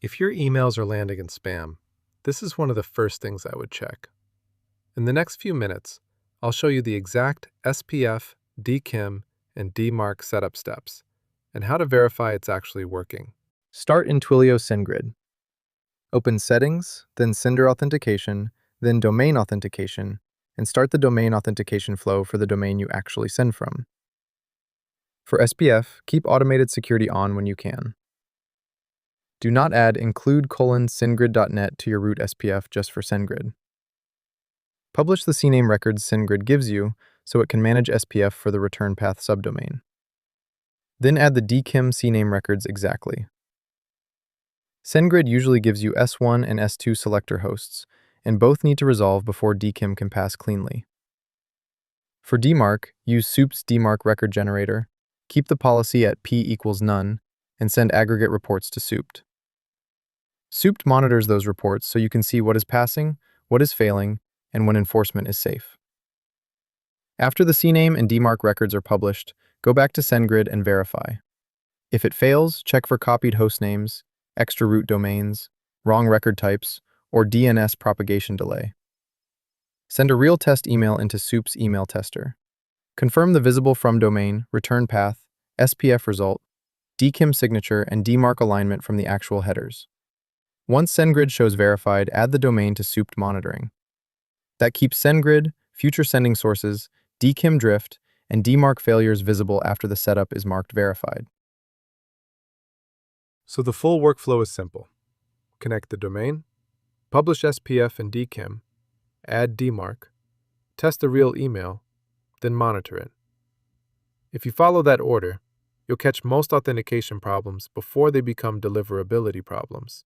If your emails are landing in spam, this is one of the first things I would check. In the next few minutes, I'll show you the exact SPF, DKIM, and DMARC setup steps, and how to verify it's actually working. Start in Twilio SendGrid. Open Settings, then Sender Authentication, then Domain Authentication, and start the domain authentication flow for the domain you actually send from. For SPF, keep automated security on when you can. Do not add include:sendgrid.net to your root SPF just for SendGrid. Publish the CNAME records SendGrid gives you so it can manage SPF for the return path subdomain. Then add the DKIM CNAME records exactly. SendGrid usually gives you S1 and S2 selector hosts, and both need to resolve before DKIM can pass cleanly. For DMARC, use Suped's DMARC record generator, keep the policy at p=none, and send aggregate reports to Suped. Suped monitors those reports so you can see what is passing, what is failing, and when enforcement is safe. After the CNAME and DMARC records are published, go back to SendGrid and verify. If it fails, check for copied host names, extra root domains, wrong record types, or DNS propagation delay. Send a real test email into Suped's email tester. Confirm the visible from domain, return path, SPF result, DKIM signature, and DMARC alignment from the actual headers. Once SendGrid shows verified, add the domain to Suped monitoring. That keeps SendGrid, future sending sources, DKIM drift, and DMARC failures visible after the setup is marked verified. So the full workflow is simple. Connect the domain, publish SPF and DKIM, add DMARC, test the real email, then monitor it. If you follow that order, you'll catch most authentication problems before they become deliverability problems.